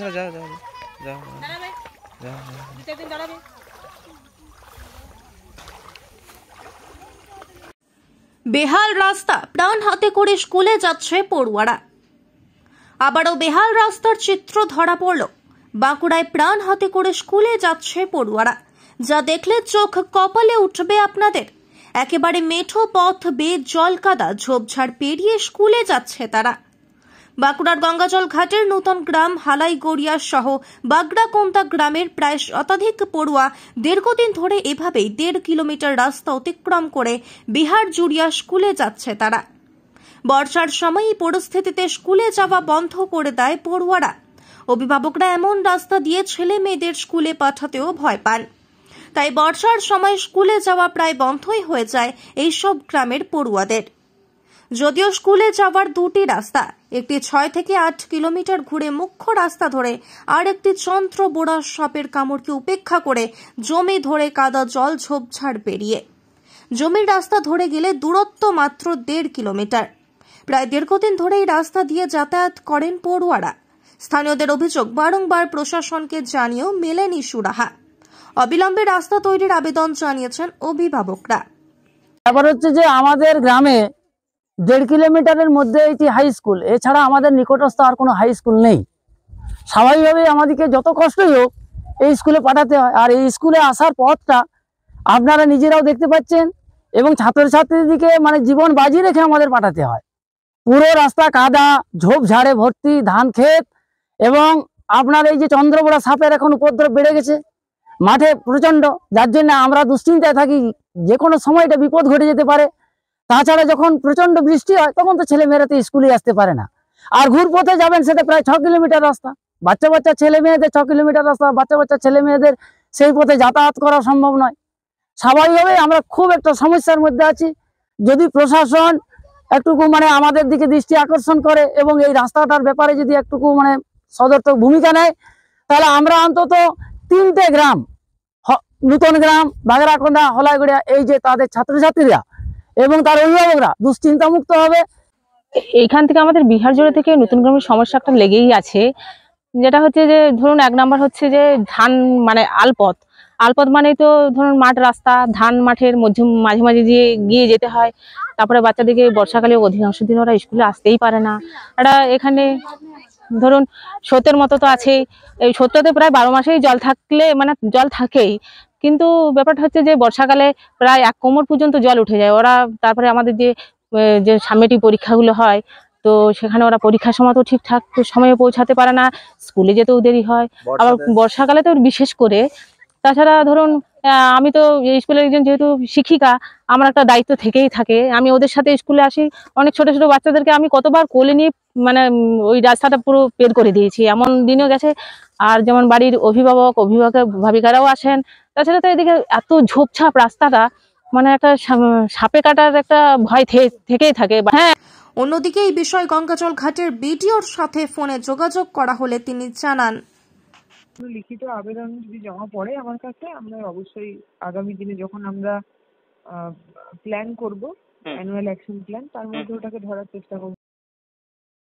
যা যা যা যা। বেহাল রাস্তা, প্রাণ হাতে করে স্কুলে যাচ্ছে পড়ুয়ারা। আবারও বেহাল রাস্তার চিত্র ধরা পড়ল। বাঁকুড়ায় প্রাণ হাতে করে স্কুলে যাচ্ছে পড়ুয়ারা, যা দেখলে চোখ কপালে উঠবে আপনাদের। একেবারে মেঠো পথ বেয়ে জল কাদা ঝোপঝাড় পেরিয়ে স্কুলে যাচ্ছে তারা। বাঁকুড়ার গঙ্গাজল ঘাটের নূতন গ্রাম হালাইগড়িয়া সহ বাগড়াকোন্তা গ্রামের প্রায় শতাধিক পড়ুয়া দীর্ঘদিন ধরে এভাবেই 1.5 কিলোমিটার রাস্তা অতিক্রম করে বিহার জুড়িয়া স্কুলে যাচ্ছে তারা। বর্ষার সময় এই পরিস্থিতিতে স্কুলে যাওয়া বন্ধ করে দেয় পড়ুয়ারা। অভিভাবকরা এমন রাস্তা দিয়ে ছেলে মেয়েদের স্কুলে পাঠাতেও ভয় পান। তাই বর্ষার সময় স্কুলে যাওয়া প্রায় বন্ধই হয়ে যায় এইসব গ্রামের পড়ুয়াদের। যদিও স্কুলে যাওয়ার দুটি রাস্তা, একটি 6 থেকে 8 কিলোমিটার ঘুরে মুখ্য রাস্তা ধরে, আর একটি চন্দ্র বোড়া সাপের কামড়কে উপেক্ষা করে জমি ধরে কাদা জল ঝোপঝাড় পেরিয়ে। জমির রাস্তা ধরে গেলে দূরত্ব মাত্র 1.5 কিলোমিটার। প্রায় দীর্ঘদিন ধরে এই রাস্তা দিয়ে যাতায়াত করেন পড়ুয়ারা। স্থানীয়দের অভিযোগ, বারংবার প্রশাসনকে জানিয়েও মেলেনি সুরাহা। অবিলম্বে রাস্তা তৈরির আবেদন জানিয়েছেন অভিভাবকরা। ব্যাপার হচ্ছে যে আমাদের গ্রামে 1.5 কিলোমিটারের মধ্যে একটি হাই স্কুল, এছাড়া আমাদের নিকটস্থ আর কোনো হাই স্কুল নেই। স্বাভাবিকভাবেই আমাদেরকে যত কষ্টই হোক এই স্কুলে পাঠাতে হয়। আর এই স্কুলে আসার পথটা আপনারা নিজেরাও দেখতে পাচ্ছেন, এবং ছাত্রছাত্রীদেরকে মানে জীবন বাজি রেখে আমাদের পাঠাতে হয়। পুরো রাস্তা কাদা ঝোপঝাড়ে ভর্তি, ধান ক্ষেত, এবং আপনার এই যে চন্দ্রবোড়া সাপের এখন উপদ্রব বেড়ে গেছে মাঠে প্রচন্ড, যার জন্য আমরা দুশ্চিন্তায় থাকি, যে কোনো সময় এটা বিপদ ঘটে যেতে পারে। তাছাড়া যখন প্রচন্ড বৃষ্টি হয় তখন তো ছেলেমেয়েরা তো স্কুলে আসতে পারে না। আর ঘুরপথে যাবেন সেটা প্রায় 6 কিলোমিটার রাস্তা। বাচ্চা ছেলে মেয়েদের 6 কিলোমিটার রাস্তা, বাচ্চা ছেলে মেয়েদের সেই পথে যাতায়াত করা সম্ভব নয়। স্বাভাবিকভাবেই আমরা খুব একটা সমস্যার মধ্যে আছি। যদি প্রশাসন একটুকু মানে আমাদের দিকে দৃষ্টি আকর্ষণ করে এবং এই রাস্তাটার ব্যাপারে যদি একটুকু মানে সদর্থক ভূমিকা নেয়, তাহলে আমরা অন্তত 3টে গ্রাম, নূতন গ্রাম, বাগড়াকোন্তা, হালাইগড়িয়া, এই যে তাদের ছাত্রছাত্রীরা এবং তার অভিভাবকরা দুশ্চিন্তা মুক্ত হবে। এইখান থেকে আমাদের বিহার জুড়ে থেকে নতুন গ্রামের সমস্যা একটা লেগেই আছে। যেটা হচ্ছে যে ধরুন 1 নাম্বার হচ্ছে যে ধান মানে আলপথ মানেই তো ধরুন মাঠ রাস্তা, ধান মাঠের মাঝে মাঝে দিয়ে গিয়ে যেতে হয়। তারপরে বাচ্চাদেরকে বর্ষাকালে অধিকাংশ দিন ওরা স্কুলে আসতেই পারে না। এটা এখানে ধরুন স্রোতের মতো তো আছেই, এই স্রোতটাতে প্রায় 12 মাসেই জল থাকলে মানে জল থাকেই, কিন্তু ব্যাপারটা হচ্ছে যে বর্ষাকালে প্রায় 1 কোমর পর্যন্ত জল উঠে যায়। ওরা তারপরে আমাদের যে সামনেটি পরীক্ষাগুলো হয়, তো সেখানে ওরা পরীক্ষার সময় তো ঠিকঠাক সময়ে পৌঁছাতে পারে না, স্কুলে যেতেও দেরি হয়। আবার বর্ষাকালে তো বিশেষ করে। তাছাড়া ধরুন আমি তো স্কুলের একজন যেহেতু শিক্ষিকা, আমার একটা দায়িত্ব থেকেই থাকে। আমি ওদের সাথে স্কুলে আসি, অনেক ছোট ছোট বাচ্চাদেরকে আমি কতবার কোলে নিয়ে মানে ওই রাস্তাটা পুরো বের করে দিয়েছি, এমন দিনও গেছে। আর যেমন বাড়ির ভাবিকারাও আসেন। তাছাড়া তো এদিকে এত ঝোপঝাপ রাস্তাটা, মানে একটা সাপে কাটার একটা ভয় থেকেই থাকে। হ্যাঁ, অন্যদিকে এই বিষয়ে গঙ্গাজল ঘাটের বিডিওর সাথে ফোনে যোগাযোগ করা হলে তিনি জানান, লিখিত আবেদন যদি জমা পড়ে আমার কাছে, আমরা অবশ্যই আগামী দিনে যখন আমরা প্ল্যান করব অ্যানুয়াল অ্যাকশন প্ল্যান, তার মধ্যে ওটাকে ধরার চেষ্টা করব।